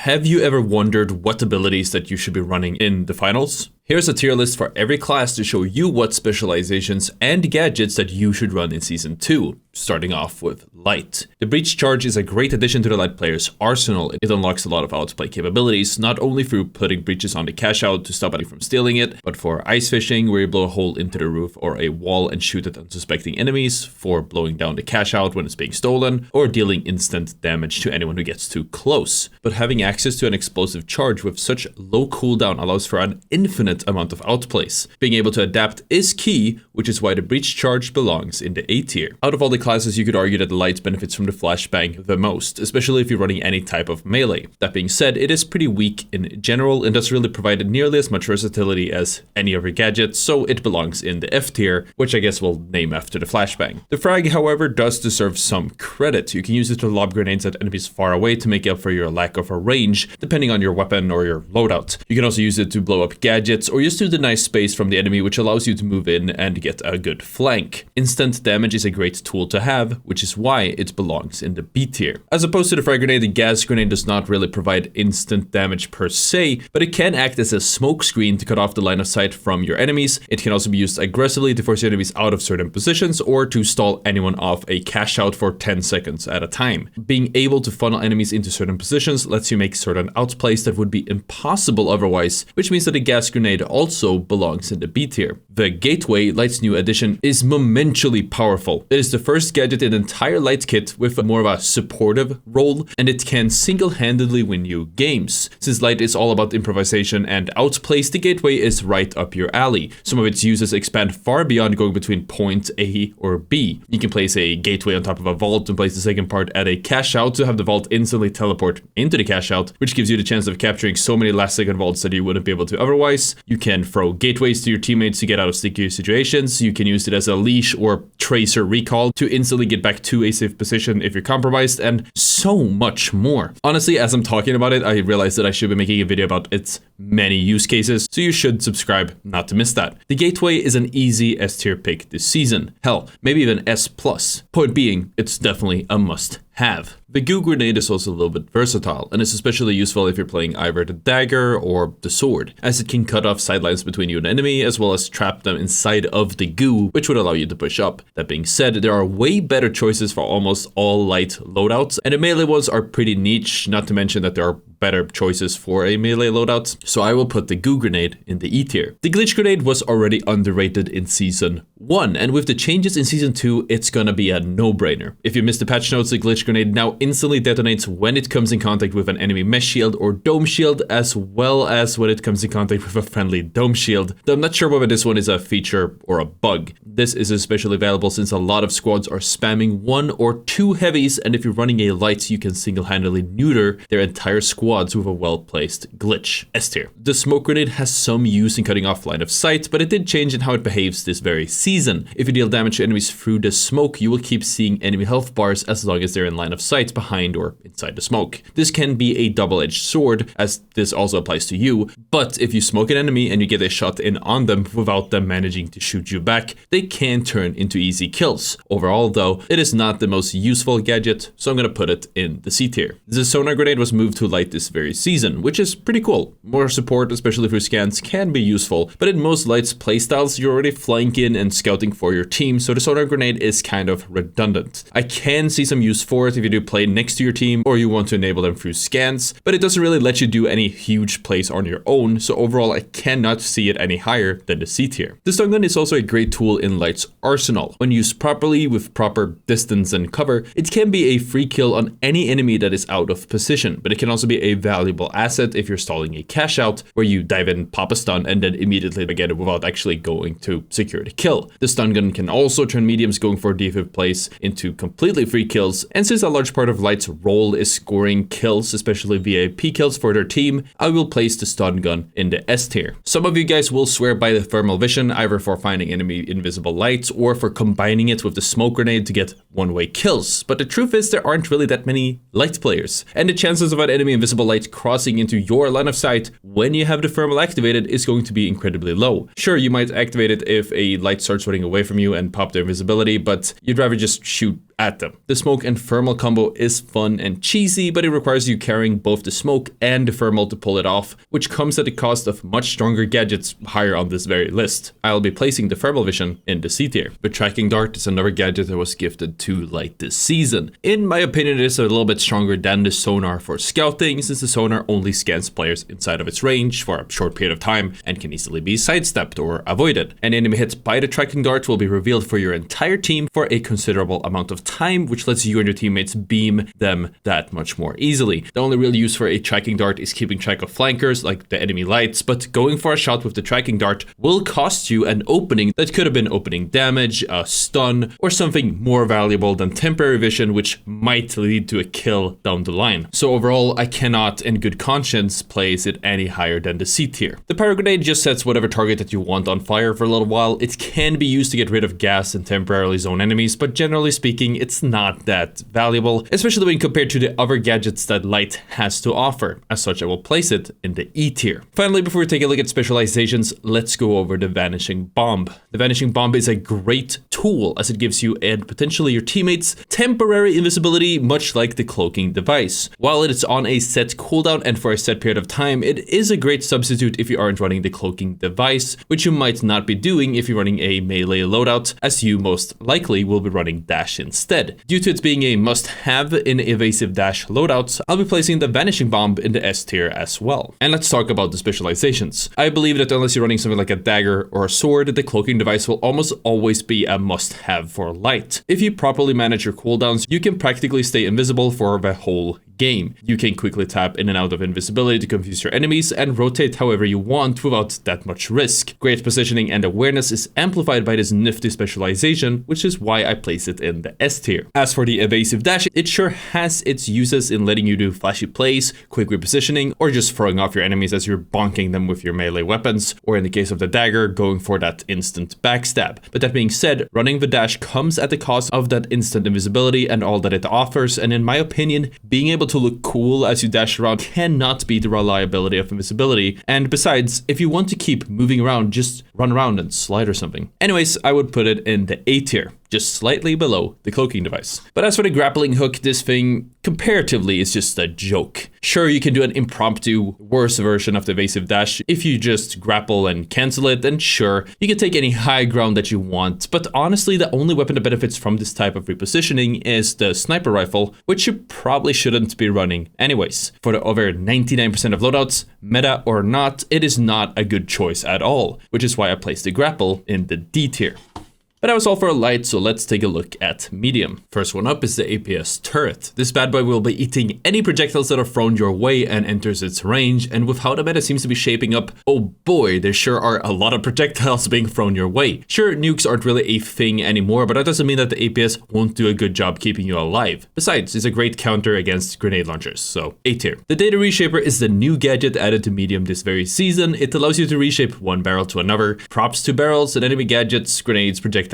Have you ever wondered what abilities that you should be running in the finals? Here's a tier list for every class to show you what specializations and gadgets that you should run in Season 2, starting off with Light. The Breach Charge is a great addition to the Light player's arsenal. It unlocks a lot of outplay capabilities, not only through putting breaches on the cash out to stop anyone from stealing it, but for ice fishing, where you blow a hole into the roof or a wall and shoot at unsuspecting enemies, for blowing down the cash out when it's being stolen, or dealing instant damage to anyone who gets too close. But having access to an explosive charge with such low cooldown allows for an infinite amount of outplays. Being able to adapt is key, which is why the Breach Charge belongs in the A tier. Out of all the classes, you could argue that Light benefits from the flashbang the most, especially if you're running any type of melee. That being said, it is pretty weak in general and doesn't really provide nearly as much versatility as any other gadget, so it belongs in the F tier, which I guess we'll name after the flashbang. The frag, however, does deserve some credit. You can use it to lob grenades at enemies far away to make up for your lack of a range, depending on your weapon or your loadout. You can also use it to blow up gadgets or just to deny space from the enemy, which allows you to move in and get a good flank. Instant damage is a great tool to have, which is why it belongs in the B tier. As opposed to the frag grenade, the gas grenade does not really provide instant damage per se, but it can act as a smoke screen to cut off the line of sight from your enemies. It can also be used aggressively to force your enemies out of certain positions or to stall anyone off a cash out for 10 seconds at a time. Being able to funnel enemies into certain positions lets you make certain outplays that would be impossible otherwise, which means that the gas grenade also belongs in the B tier. The Gateway, Light's new addition, is momentarily powerful. It is the first gadget in the entire Light kit with more of a supportive role, and it can single-handedly win you games. Since Light is all about improvisation and outplays, the Gateway is right up your alley. Some of its uses expand far beyond going between point A or B. You can place a Gateway on top of a vault and place the second part at a cash out to have the vault instantly teleport into the cash out, which gives you the chance of capturing so many last second vaults that you wouldn't be able to otherwise. You can throw gateways to your teammates to get out of sticky situations. You can use it as a leash or tracer recall to instantly get back to a safe position if you're compromised, and so much more. Honestly, as I'm talking about it, I realized that I should be making a video about its many use cases, so you should subscribe not to miss that. The Gateway is an easy S tier pick this season. Hell, maybe even S+. Point being, it's definitely a must-have. The Goo Grenade is also a little bit versatile, and is especially useful if you're playing either the dagger or the sword, as it can cut off sidelines between you and the enemy, as well as trap them inside of the goo, which would allow you to push up. That being said, there are way better choices for almost all Light loadouts, and the melee ones are pretty niche, not to mention that there are better choices for a melee loadout, so I will put the Goo Grenade in the E tier. The Glitch Grenade was already underrated in Season 1, and with the changes in Season 2, it's gonna be a no-brainer. If you missed the patch notes, the Glitch Grenade now instantly detonates when it comes in contact with an enemy mesh shield or dome shield, as well as when it comes in contact with a friendly dome shield, though I'm not sure whether this one is a feature or a bug. This is especially valuable since a lot of squads are spamming 1 or 2 heavies, and if you're running a Light, you can single-handedly neuter their entire squads with a well-placed glitch. S tier. The Smoke Grenade has some use in cutting off line of sight, but it did change in how it behaves this very season. If you deal damage to enemies through the smoke, you will keep seeing enemy health bars as long as they're in line of sight behind or inside the smoke. This can be a double-edged sword, as this also applies to you, but if you smoke an enemy and you get a shot in on them without them managing to shoot you back, they can turn into easy kills. Overall though, it is not the most useful gadget, so I'm gonna put it in the C tier. The Sonar Grenade was moved to Light this very season, which is pretty cool. More support, especially through scans, can be useful, but in most Light's playstyles, you're already flying in and scouting for your team, so the Sonar Grenade is kind of redundant. I can see some use for it if you do play next to your team or you want to enable them through scans, but it doesn't really let you do any huge plays on your own, so overall I cannot see it any higher than the C tier. The stun gun is also a great tool in Light's arsenal. When used properly with proper distance and cover, it can be a free kill on any enemy that is out of position, but it can also be a valuable asset if you're stalling a cash out, where you dive in, pop a stun, and then immediately get it without actually going to secure the kill. The stun gun can also turn mediums going for defib plays into completely free kills, and since a large part of Light's role is scoring kills, especially VIP kills for their team, I will place the stun gun in the S tier. Some of you guys will swear by the thermal vision, either for finding enemy invisible lights or for combining it with the smoke grenade to get one-way kills, but the truth is there aren't really that many Light players, and the chances of an enemy invisible light crossing into your line of sight when you have the thermal activated is going to be incredibly low. Sure, you might activate it if a light starts running away from you and pop their invisibility, but you'd rather just shoot at them. The smoke and thermal combo is fun and cheesy, but it requires you carrying both the smoke and the thermal to pull it off, which comes at the cost of much stronger gadgets higher on this very list. I'll be placing the thermal vision in the C tier. The tracking dart is another gadget that was gifted to light this season. In my opinion, it is a little bit stronger than the sonar for scouting, since the sonar only scans players inside of its range for a short period of time and can easily be sidestepped or avoided. An enemy hit by the tracking dart will be revealed for your entire team for a considerable amount of time, which lets you and your teammates beam them that much more easily. The only real use for a tracking dart is keeping track of flankers like the enemy lights, but going for a shot with the tracking dart will cost you an opening that could have been opening damage, a stun, or something more valuable than temporary vision, which might lead to a kill down the line. So overall, I cannot in good conscience place it any higher than the C tier. The pyro grenade just sets whatever target that you want on fire for a little while. It can be used to get rid of gas and temporarily zone enemies, but generally speaking, it's not that valuable, especially when compared to the other gadgets that light has to offer. As such, I will place it in the E tier. Finally, before we take a look at specializations, let's go over the Vanishing Bomb. The Vanishing Bomb is a great tool as it gives you and potentially your teammates temporary invisibility, much like the cloaking device. While it is on a set cooldown and for a set period of time, it is a great substitute if you aren't running the cloaking device, which you might not be doing if you're running a melee loadout, as you most likely will be running dash instead. Due to it being a must-have in evasive dash loadouts, I'll be placing the Vanishing Bomb in the S tier as well. And let's talk about the specializations. I believe that unless you're running something like a dagger or a sword, the cloaking device will almost always be a must-have for light. If you properly manage your cooldowns, you can practically stay invisible for the whole game. You can quickly tap in and out of invisibility to confuse your enemies and rotate however you want without that much risk. Great positioning and awareness is amplified by this nifty specialization, which is why I place it in the S tier. As for the evasive dash, it sure has its uses in letting you do flashy plays, quick repositioning, or just throwing off your enemies as you're bonking them with your melee weapons, or in the case of the dagger, going for that instant backstab. But that being said, running the dash comes at the cost of that instant invisibility and all that it offers, and in my opinion, being able to look cool as you dash around cannot beat the reliability of invisibility. And besides, if you want to keep moving around, just run around and slide or something. Anyways, I would put it in the A tier, just slightly below the cloaking device. But as for the grappling hook, this thing comparatively is just a joke. Sure, you can do an impromptu, worse version of the evasive dash if you just grapple and cancel it, and sure, you can take any high ground that you want, but honestly, the only weapon that benefits from this type of repositioning is the sniper rifle, which you probably shouldn't be running anyways. For the other 99% of loadouts, meta or not, it is not a good choice at all, which is why I placed the grapple in the D tier. But that was all for light, so let's take a look at medium. First one up is the APS turret. This bad boy will be eating any projectiles that are thrown your way and enters its range, and with how the meta seems to be shaping up, oh boy, there sure are a lot of projectiles being thrown your way. Sure, nukes aren't really a thing anymore, but that doesn't mean that the APS won't do a good job keeping you alive. Besides, it's a great counter against grenade launchers, so A tier. The Data Reshaper is the new gadget added to medium this very season. It allows you to reshape one barrel to another, props to barrels, and enemy gadgets, grenades, projectiles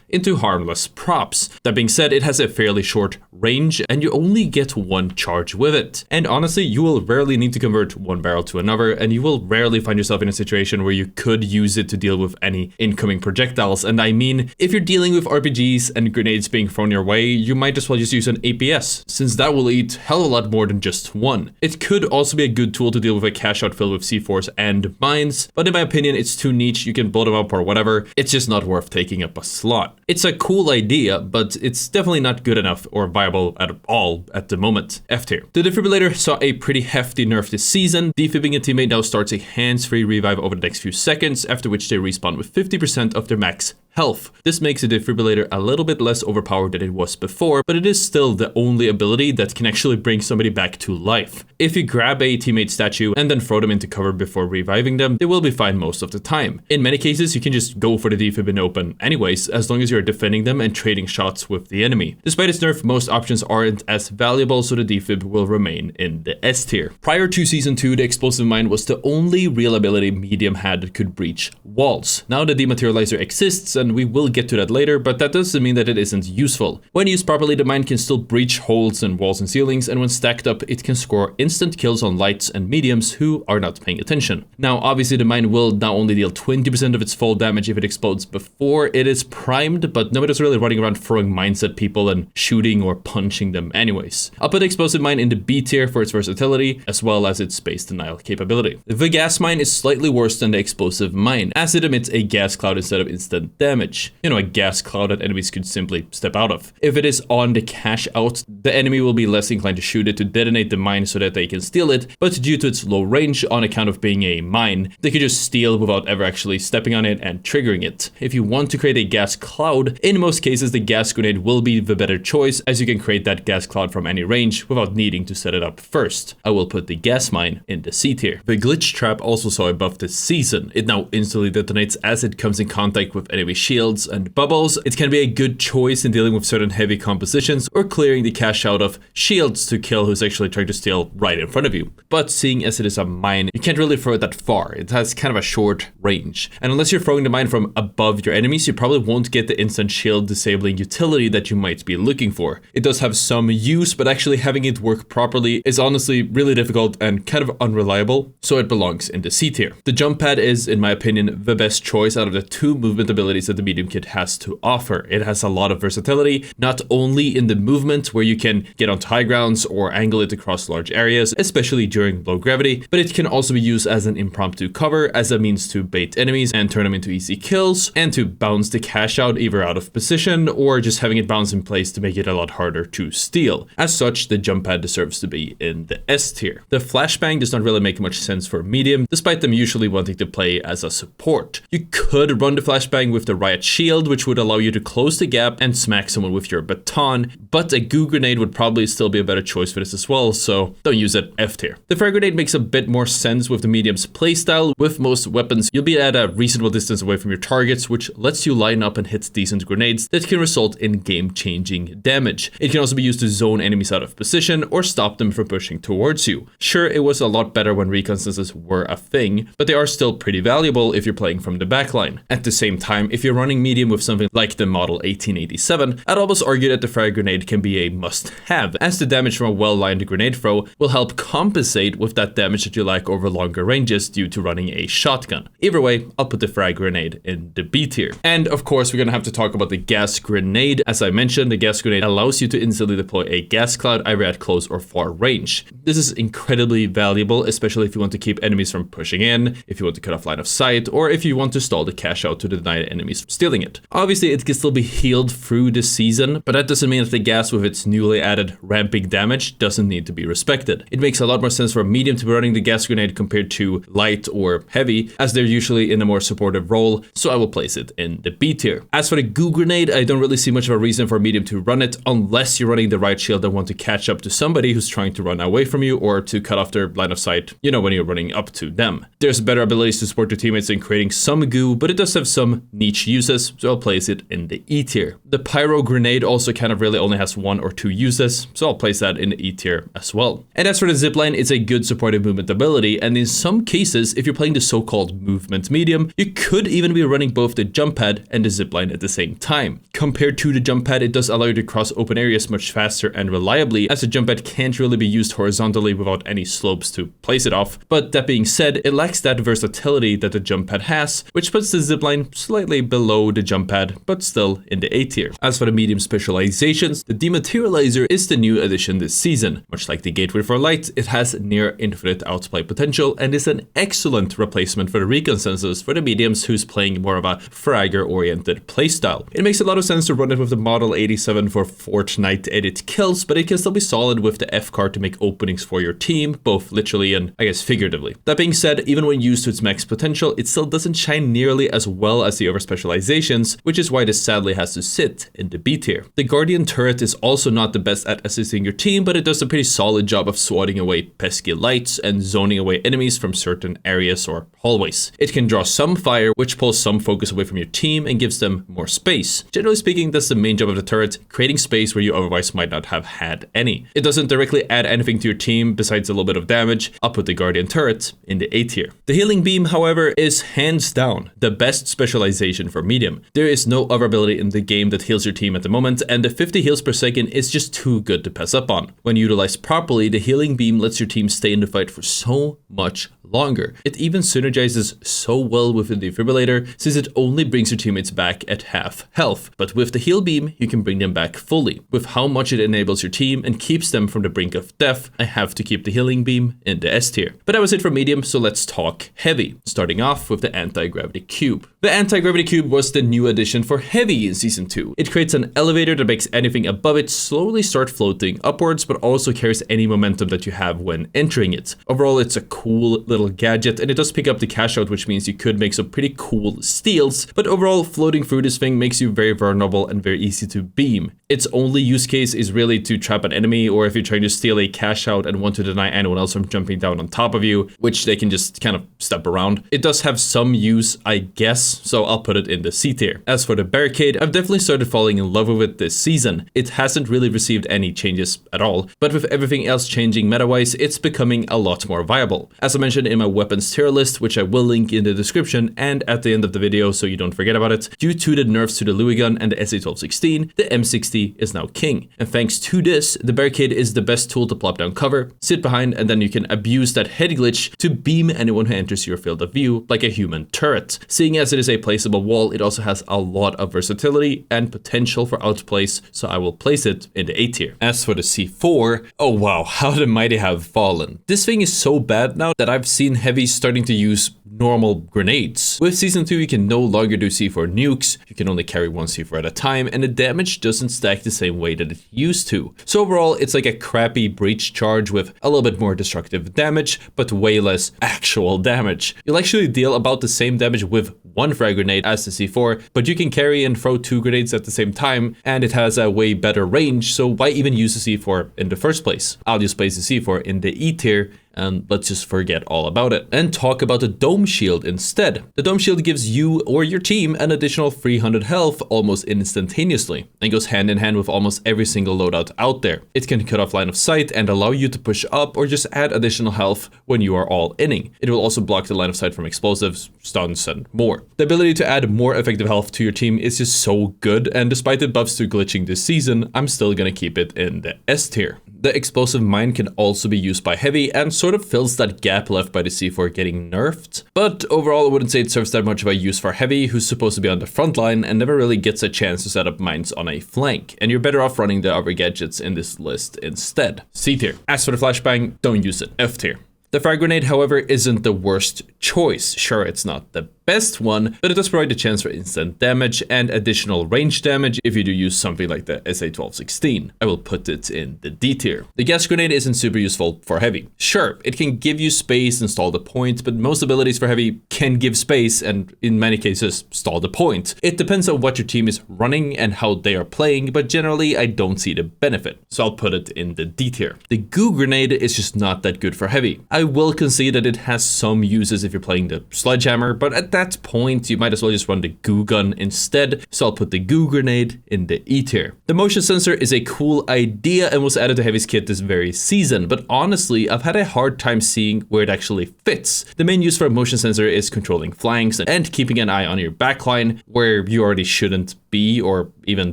into harmless props. That being said, it has a fairly short range and you only get one charge with it. And honestly, you will rarely need to convert one barrel to another, and you will rarely find yourself in a situation where you could use it to deal with any incoming projectiles. And I mean, if you're dealing with RPGs and grenades being thrown your way, you might as well just use an APS, since that will eat hell of a lot more than just one. It could also be a good tool to deal with a cache out filled with C4s and mines, but in my opinion, it's too niche. You can blow them up or whatever. It's just not worth taking up a slot. It's a cool idea, but it's definitely not good enough or viable at all at the moment. F tier. The defibrillator saw a pretty hefty nerf this season. Defibbing a teammate now starts a hands-free revive over the next few seconds, after which they respawn with 50% of their max health. This makes the defibrillator a little bit less overpowered than it was before, but it is still the only ability that can actually bring somebody back to life. If you grab a teammate statue and then throw them into cover before reviving them, they will be fine most of the time. In many cases, you can just go for the defib in open anyways, as long as you're defending them and trading shots with the enemy. Despite its nerf, most options aren't as valuable, so the defib will remain in the S tier. Prior to Season 2, the explosive mine was the only real ability medium had that could breach walls. Now the dematerializer exists, and we will get to that later, but that doesn't mean that it isn't useful. When used properly, the mine can still breach holes in walls and ceilings, and when stacked up, it can score instant kills on lights and mediums who are not paying attention. Now, obviously, the mine will now only deal 20% of its full damage if it explodes before it is primed, but nobody's really running around throwing mines at people and shooting or punching them anyways. I'll put the explosive mine in the B tier for its versatility, as well as its space denial capability. The gas mine is slightly worse than the explosive mine, as it emits a gas cloud instead of instant damage. You know, a gas cloud that enemies could simply step out of. If it is on the cache out, the enemy will be less inclined to shoot it to detonate the mine so that they can steal it, but due to its low range on account of being a mine, they could just steal without ever actually stepping on it and triggering it. If you want to create a gas cloud, in most cases the gas grenade will be the better choice, as you can create that gas cloud from any range without needing to set it up first. I will put the gas mine in the C tier. The glitch trap also saw a buff this season. It now instantly detonates as it comes in contact with enemy shields and bubbles. It can be a good choice in dealing with certain heavy compositions or clearing the cache out of shields to kill who's actually trying to steal right in front of you. But seeing as it is a mine, you can't really throw it that far. It has kind of a short range. And unless you're throwing the mine from above your enemies, you probably won't get the instant shield disabling utility that you might be looking for. It does have some use, but actually having it work properly is honestly really difficult and kind of unreliable, so it belongs in the C tier. The jump pad is, in my opinion, the best choice out of the two movement abilities that the medium kit has to offer. It has a lot of versatility, not only in the movement where you can get onto high grounds or angle it across large areas, especially during low gravity, but it can also be used as an impromptu cover, as a means to bait enemies and turn them into easy kills, and to bounce the cache out either out of position or just having it bounce in place to make it a lot harder to steal. As such, the jump pad deserves to be in the S tier. The flashbang does not really make much sense for medium, despite them usually wanting to play as a support. You could run the flashbang with the riot shield, which would allow you to close the gap and smack someone with your baton, but a goo grenade would probably still be a better choice for this as well, so don't use it. F tier. The frag grenade makes a bit more sense with the medium's playstyle. With most weapons, you'll be at a reasonable distance away from your targets, which lets you line up and hit decent grenades that can result in game-changing damage. It can also be used to zone enemies out of position or stop them from pushing towards you. Sure, it was a lot better when reconstances were a thing, but they are still pretty valuable if you're playing from the backline. At the same time, if you're running medium with something like the model 1887, I'd almost argue that the frag grenade can be a must-have, as the damage from a well-lined grenade throw will help compensate with that damage that you lack over longer ranges due to running a shotgun. Either way, I'll put the frag grenade in the B tier. And of course, we're gonna have to talk about the gas grenade. As I mentioned, the gas grenade allows you to instantly deploy a gas cloud either at close or far range. This is incredibly valuable, especially if you want to keep enemies from pushing in, if you want to cut off line of sight, or if you want to stall the cache out to deny enemies from stealing it. Obviously, it can still be healed through the season, but that doesn't mean that the gas with its newly added ramping damage doesn't need to be respected. It makes a lot more sense for a medium to be running the gas grenade compared to light or heavy, as they're usually in a more supportive role, so I will place it in the B tier. As for the goo grenade, I don't really see much of a reason for a medium to run it unless you're running the right shield and want to catch up to somebody who's trying to run away from you or to cut off their line of sight, you know, when you're running up to them. There's better abilities to support your teammates in creating some goo, but it does have some niche uses, so I'll place it in the E tier. The pyro grenade also kind of really only has one or two uses, so I'll place that in the E tier as well. And as for the zipline, it's a good supportive movement ability, and in some cases, if you're playing the so-called movement medium, you could even be running both the jump pad and the zipline at the same time. Compared to the jump pad, it does allow you to cross open areas much faster and reliably, as the jump pad can't really be used horizontally without any slopes to place it off. But that being said, it lacks that versatility that the jump pad has, which puts the zipline slightly below the jump pad, but still in the A tier. As for the medium specializations, the dematerializer is the new addition this season. Much like the gateway for light, it has near infinite outplay potential and is an excellent replacement for the reconsensus for the mediums who's playing more of a fragger-oriented playstyle. It makes a lot of sense to run it with the Model 87 for Fortnite edit kills, but it can still be solid with the F card to make openings for your team, both literally and I guess figuratively. That being said, even when used to its max potential, it still doesn't shine nearly as well as the other specializations, which is why this sadly has to sit in the B tier. The Guardian turret is also not the best at assisting your team, but it does a pretty solid job of swatting away pesky lights and zoning away enemies from certain areas or hallways. It can draw some fire, which pulls some focus away from your team and gives them more space. Generally speaking, that's the main job of the turret, creating space where you otherwise might not have had any. It doesn't directly add anything to your team besides a little bit of damage. I'll put the Guardian turret in the A tier. The healing beam, however, is hands down the best specialization addition for medium. There is no other ability in the game that heals your team at the moment, and the 50 heals per second is just too good to pass up on. When utilized properly, the healing beam lets your team stay in the fight for so much longer. It even synergizes so well with the defibrillator since it only brings your teammates back at half health. But with the heal beam, you can bring them back fully. With how much it enables your team and keeps them from the brink of death, I have to keep the healing beam in the S tier. But that was it for medium, so let's talk heavy. Starting off with the anti-gravity cube. The anti-gravity cube was the new addition for heavy in Season 2. It creates an elevator that makes anything above it slowly start floating upwards, but also carries any momentum that you have when entering it. Overall, it's a cool little gadget, and it does pick up the cash out, which means you could make some pretty cool steals, but overall, floating through this thing makes you very vulnerable and very easy to beam. Its only use case is really to trap an enemy, or if you're trying to steal a cash out and want to deny anyone else from jumping down on top of you, which they can just kind of step around. It does have some use, I guess, so I'll put it in the C tier. As for the Barricade, I've definitely started falling in love with it this season. It hasn't really received any changes at all, but with everything else changing meta-wise, it's becoming a lot more viable. As I mentioned in my weapons tier list, which I will link in the description and at the end of the video so you don't forget about it, due to the nerfs to the Louis gun and the SA-1216, the M60 is now king. And thanks to this, the Barricade is the best tool to plop down cover, sit behind, and then you can abuse that head glitch to beam anyone who enters your field of view like a human turret. Seeing as it is a placeable wall, it also has a lot of versatility and potential for outplace, so I will place it in the A tier. As for the C4, oh wow, how the mighty have fallen. This thing is so bad now that I've seen heavies starting to use normal grenades. With Season 2, you can no longer do C4 nukes, you can only carry one C4 at a time, and the damage doesn't stack the same way that it used to. So overall, it's like a crappy breach charge with a little bit more destructive damage, but way less actual damage. You'll actually deal about the same damage with one frag grenade as the C4, but you can carry and throw 2 grenades at the same time, and it has a way better range, so why even use the C4 in the first place? I'll just place the C4 in the E tier, and let's just forget all about it and talk about the dome shield instead. The dome shield gives you or your team an additional 300 health almost instantaneously and goes hand in hand with almost every single loadout out there. It can cut off line of sight and allow you to push up or just add additional health when you are all inning. It will also block the line of sight from explosives, stuns, and more. The ability to add more effective health to your team is just so good, and despite the buffs to glitching this season, I'm still gonna keep it in the S tier. The explosive mine can also be used by heavy and sort of fills that gap left by the C4 getting nerfed. But overall, I wouldn't say it serves that much of a use for heavy, who's supposed to be on the front line and never really gets a chance to set up mines on a flank. And you're better off running the other gadgets in this list instead. C tier. As for the flashbang, don't use it. F tier. The frag grenade, however, isn't the worst choice. Sure, it's not the best one, but it does provide the chance for instant damage and additional range damage if you do use something like the SA-1216. I will put it in the D tier. The gas grenade isn't super useful for heavy. Sure, it can give you space and stall the point, but most abilities for heavy can give space and in many cases stall the point. It depends on what your team is running and how they are playing, but generally I don't see the benefit, so I'll put it in the D tier. The goo grenade is just not that good for heavy. I will concede that it has some uses if you're playing the sledgehammer, but at that point you might as well just run the goo gun instead, so I'll put the goo grenade in the E tier. The motion sensor is a cool idea and was added to Heavy's kit this very season, but honestly I've had a hard time seeing where it actually fits. The main use for a motion sensor is controlling flanks and keeping an eye on your backline where you already shouldn't be or even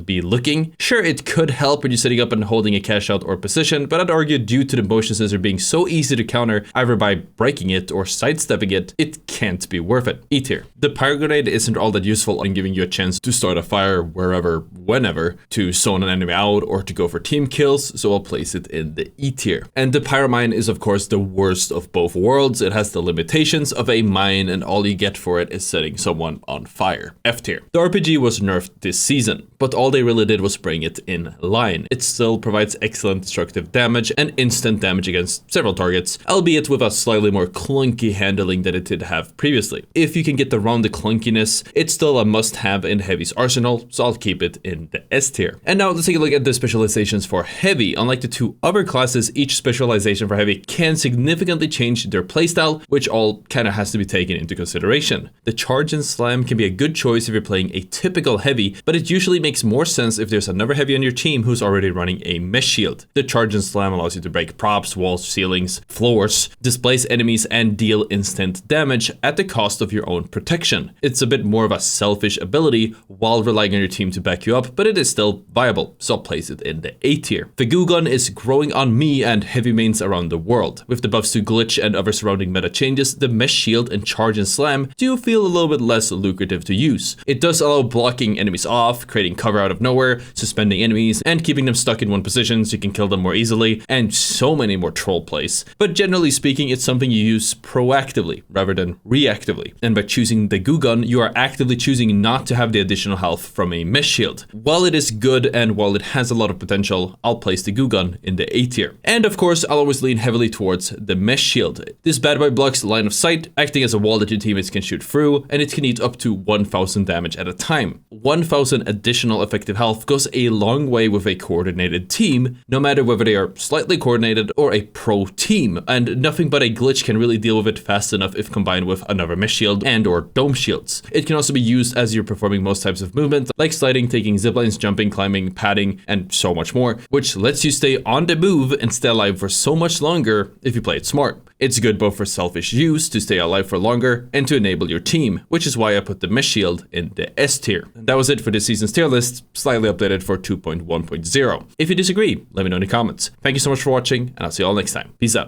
be looking. Sure, it could help when you're setting up and holding a cash out or position, but I'd argue due to the motion sensor being so easy to counter either by breaking it or sidestepping it, it can't be worth it. E tier. The pyro grenade isn't all that useful in giving you a chance to start a fire wherever, whenever, to zone an enemy out or to go for team kills, so I'll place it in the E tier. And the pyro mine is of course the worst of both worlds. It has the limitations of a mine and all you get for it is setting someone on fire. F tier. The RPG was nerfed this season, but all they really did was bring it in line. It still provides excellent destructive damage and instant damage against several targets, albeit with a slightly more clunky handling than it did have previously. If you can get around the clunkiness, it's still a must-have in Heavy's arsenal, so I'll keep it in the S tier. And now let's take a look at the specializations for Heavy. Unlike the two other classes, each specialization for Heavy can significantly change their playstyle, which all kind of has to be taken into consideration. The Charge and Slam can be a good choice if you're playing a typical Heavy, but it usually makes more sense if there's another Heavy on your team who's already running a mesh shield. The Charge and Slam allows you to break props, walls, ceilings, floors, displace enemies, and deal instant damage, at the cost of your own protection. It's a bit more of a selfish ability while relying on your team to back you up, but it is still viable, so I'll place it in the A tier. The goo gun is growing on me and heavy mains around the world. With the buffs to glitch and other surrounding meta changes, the mesh shield and charge and slam do feel a little bit less lucrative to use. It does allow blocking enemies off, creating cover out of nowhere, suspending enemies, and keeping them stuck in one position so you can kill them more easily, and so many more troll plays. But generally speaking, it's something you use proactively rather than reactively. And by choosing the goo gun, you are actively choosing not to have the additional health from a mesh shield. While it is good and while it has a lot of potential, I'll place the goo gun in the A tier. And of course, I'll always lean heavily towards the mesh shield. This bad boy blocks line of sight, acting as a wall that your teammates can shoot through, and it can eat up to 1000 damage at a time. 1000 additional effective health goes a long way with a coordinated team, no matter whether they are slightly coordinated or a pro team, and nothing but a glitch can really deal with it fast enough if combined with another mesh shield and or dome shields. It can also be used as you're performing most types of movement, like sliding, taking ziplines, jumping, climbing, padding, and so much more, which lets you stay on the move and stay alive for so much longer if you play it smart. It's good both for selfish use to stay alive for longer and to enable your team, which is why I put the mesh shield in the S tier. And that was it for this season's tier list, slightly updated for 2.1.0. If you disagree, let me know in the comments. Thank you so much for watching, and I'll see you all next time. Peace out.